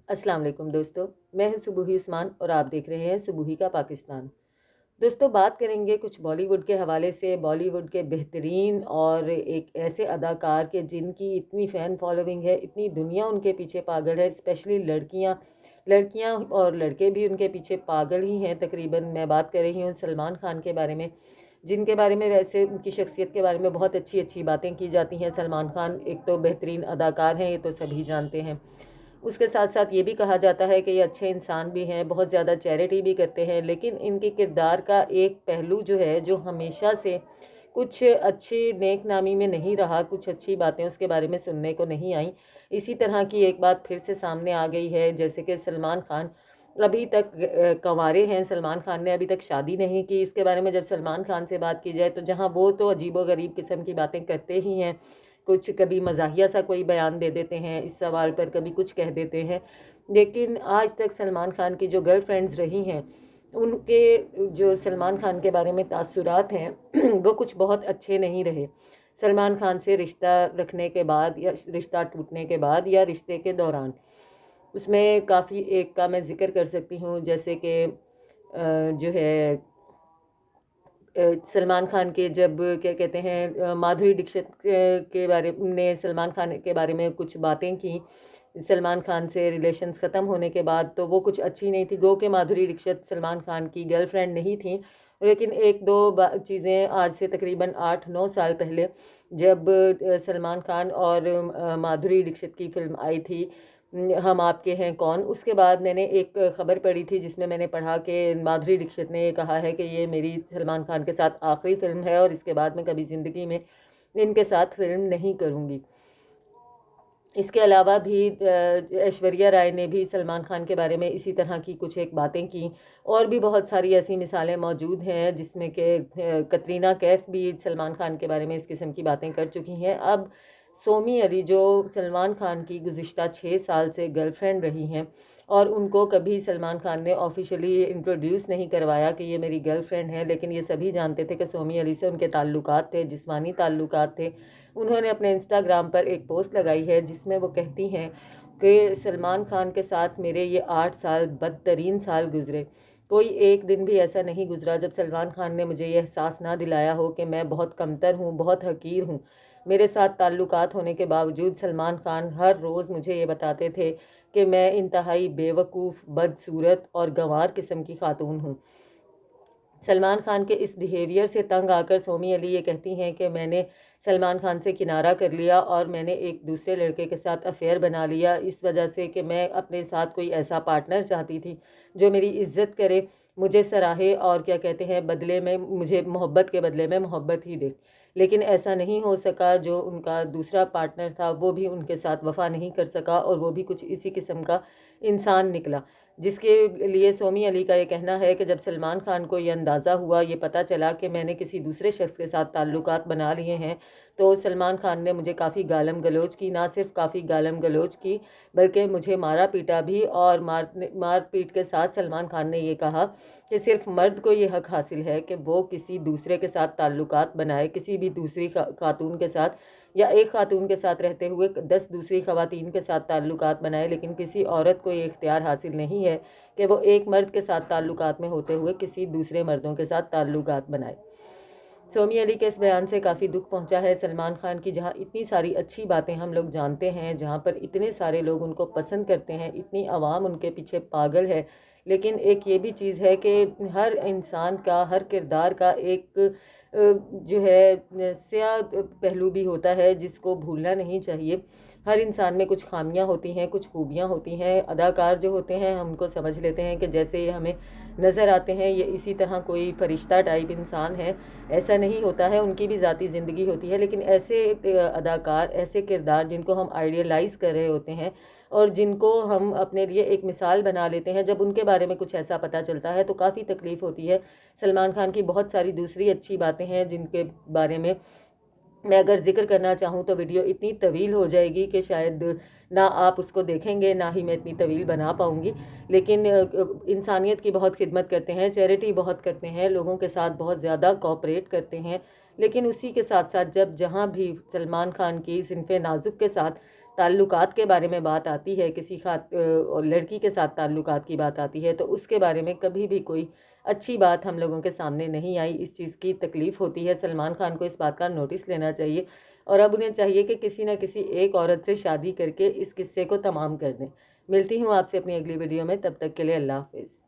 अस्सलाम वालेकुम दोस्तों, मैं हूं सुबूही उस्मान और आप देख रहे हैं सुबूही का पाकिस्तान। दोस्तों, बात करेंगे कुछ बॉलीवुड के हवाले से। बॉलीवुड के बेहतरीन और एक ऐसे अदाकार के जिनकी इतनी फ़ैन फॉलोइंग है, इतनी दुनिया उनके पीछे पागल है, स्पेशली लड़कियां लड़कियां और लड़के भी उनके पीछे पागल ही हैं तकरीबन। मैं बात कर रही हूँ सलमान खान के बारे में, जिनके बारे में वैसे उनकी शख्सियत के बारे में बहुत अच्छी अच्छी बातें की जाती हैं। सलमान खान एक तो बेहतरीन अदाकार हैं, ये तो सभी जानते हैं। उसके साथ साथ ये भी कहा जाता है कि ये अच्छे इंसान भी हैं, बहुत ज़्यादा चैरिटी भी करते हैं, लेकिन इनके किरदार का एक पहलू जो है, जो हमेशा से कुछ अच्छी नेक नामी में नहीं रहा, कुछ अच्छी बातें उसके बारे में सुनने को नहीं आई। इसी तरह की एक बात फिर से सामने आ गई है, जैसे कि सलमान खान अभी तक कंवारे हैं। सलमान खान ने अभी तक शादी नहीं की। इसके बारे में जब सलमान खान से बात की जाए तो जहां वो तो अजीबोगरीब किस्म की बातें करते ही हैं, कुछ कभी मजाहिया सा कोई बयान दे देते हैं इस सवाल पर, कभी कुछ कह देते हैं, लेकिन आज तक सलमान खान की जो गर्लफ्रेंड्स रही हैं उनके जो सलमान खान के बारे में तासुरात हैं वो कुछ बहुत अच्छे नहीं रहे। सलमान खान से रिश्ता रखने के बाद या रिश्ता टूटने के बाद या रिश्ते के दौरान, उसमें काफ़ी एक का मैं जिक्र कर सकती हूँ, जैसे कि जो है सलमान खान के जब क्या कहते हैं माधुरी दीक्षित के बारे ने सलमान खान के बारे में कुछ बातें की सलमान खान से रिलेशंस ख़त्म होने के बाद, तो वो कुछ अच्छी नहीं थी। गो के माधुरी दीक्षित सलमान खान की गर्लफ्रेंड नहीं थी, लेकिन एक दो चीज़ें आज से तकरीबन 8-9 साल पहले जब सलमान खान और माधुरी दीक्षित की फिल्म आई थी हम आपके हैं कौन, उसके बाद मैंने एक खबर पढ़ी थी जिसमें मैंने पढ़ा कि माधुरी दीक्षित ने ये कहा है कि ये मेरी सलमान खान के साथ आखिरी फिल्म है और इसके बाद मैं कभी ज़िंदगी में इनके साथ फिल्म नहीं करूँगी। इसके अलावा भी ऐश्वर्या राय ने भी सलमान खान के बारे में इसी तरह की कुछ एक बातें की। और भी बहुत सारी ऐसी मिसालें मौजूद हैं जिसमें कि कतरीना कैफ भी सलमान खान के बारे में इस किस्म की बातें कर चुकी हैं। अब सोमी अली जो सलमान खान की गुज़िश्ता 6 साल से गर्लफ्रेंड रही हैं और उनको कभी सलमान खान ने ऑफिशियली इंट्रोड्यूस नहीं करवाया कि ये मेरी गर्लफ्रेंड है, लेकिन ये सभी जानते थे कि सोमी अली से उनके ताल्लुकात थे, जिस्मानी ताल्लुकात थे। उन्होंने अपने इंस्टाग्राम पर एक पोस्ट लगाई है जिसमें वो कहती हैं कि सलमान खान के साथ मेरे ये 8 साल बदतरीन साल गुजरे। कोई एक दिन भी ऐसा नहीं गुजरा जब सलमान खान ने मुझे ये एहसास ना दिलाया हो कि मैं बहुत कमतर हूँ, बहुत हकीर हूँ। मेरे साथ ताल्लुकात होने के बावजूद सलमान खान हर रोज़ मुझे ये बताते थे कि मैं इंतहाई बेवकूफ़, बदसूरत और गंवार किस्म की खातून हूँ। सलमान खान के इस बिहेवियर से तंग आकर सोमी अली ये कहती हैं कि मैंने सलमान खान से किनारा कर लिया और मैंने एक दूसरे लड़के के साथ अफेयर बना लिया, इस वजह से कि मैं अपने साथ कोई ऐसा पार्टनर चाहती थी जो मेरी इज्जत करे, मुझे सराहे और क्या कहते हैं बदले में मुझे मोहब्बत के बदले में मोहब्बत ही दे। लेकिन ऐसा नहीं हो सका। जो उनका दूसरा पार्टनर था वो भी उनके साथ वफा नहीं कर सका और वो भी कुछ इसी किस्म का इंसान निकला, जिसके लिए सोमी अली का ये कहना है कि जब सलमान खान को ये अंदाज़ा हुआ, ये पता चला कि मैंने किसी दूसरे शख्स के साथ ताल्लुकात बना लिए हैं, तो सलमान खान ने मुझे काफ़ी गालम गलोच की। ना सिर्फ काफ़ी गालम गलोच की, बल्कि मुझे मारा पीटा भी। और मार पीट के साथ सलमान खान ने ये कहा कि सिर्फ मर्द को ये हक हासिल है कि वो किसी दूसरे के साथ ताल्लुकात बनाए, किसी भी दूसरी खातून के साथ या एक खातून के साथ रहते हुए 10 दूसरी खवातीन के साथ ताल्लुकात बनाए, लेकिन किसी औरत को ये इख्तियार हासिल नहीं है कि वो एक मर्द के साथ ताल्लुकात में होते हुए किसी दूसरे मर्दों के साथ ताल्लुकात बनाए। सोमी अली के इस बयान से काफ़ी दुख पहुंचा है सलमान खान की, जहां इतनी सारी अच्छी बातें हम लोग जानते हैं, जहां पर इतने सारे लोग उनको पसंद करते हैं, इतनी आवाम उनके पीछे पागल है। लेकिन एक ये भी चीज़ है कि हर इंसान का, हर किरदार का एक जो है स्याह पहलू भी होता है जिसको भूलना नहीं चाहिए। हर इंसान में कुछ खामियां होती हैं, कुछ खूबियां होती हैं। अदाकार जो होते हैं हम उनको समझ लेते हैं कि जैसे ये हमें नज़र आते हैं ये इसी तरह कोई फरिश्ता टाइप इंसान है, ऐसा नहीं होता है। उनकी भी ज़ाती ज़िंदगी होती है, लेकिन ऐसे अदाकार, ऐसे किरदार जिनको हम आइडियलाइज कर रहे होते हैं और जिनको हम अपने लिए एक मिसाल बना लेते हैं, जब उनके बारे में कुछ ऐसा पता चलता है तो काफ़ी तकलीफ़ होती है। सलमान खान की बहुत सारी दूसरी अच्छी बातें हैं जिनके बारे में मैं अगर जिक्र करना चाहूँ तो वीडियो इतनी तवील हो जाएगी कि शायद ना आप उसको देखेंगे, ना ही मैं इतनी तवील बना पाऊँगी। लेकिन इंसानियत की बहुत खिदमत करते हैं, चैरिटी बहुत करते हैं, लोगों के साथ बहुत ज़्यादा कोऑपरेट करते हैं। लेकिन उसी के साथ साथ जब जहाँ भी सलमान खान की सिनफ़े नाजुक के साथ تعلقات کے بارے میں بات آتی ہے، کسی لڑکی کے ساتھ تعلقات کی بات آتی ہے، تو اس کے بارے میں کبھی بھی کوئی اچھی بات ہم لوگوں کے سامنے نہیں آئی۔ اس چیز کی تکلیف ہوتی ہے، سلمان خان کو اس بات کا نوٹس لینا چاہیے، اور اب انہیں چاہیے کہ کسی نہ کسی ایک عورت سے شادی کر کے اس قصے کو تمام کر دیں۔ ملتی ہوں آپ سے اپنی اگلی ویڈیو میں، تب تک کے لیے اللہ حافظ۔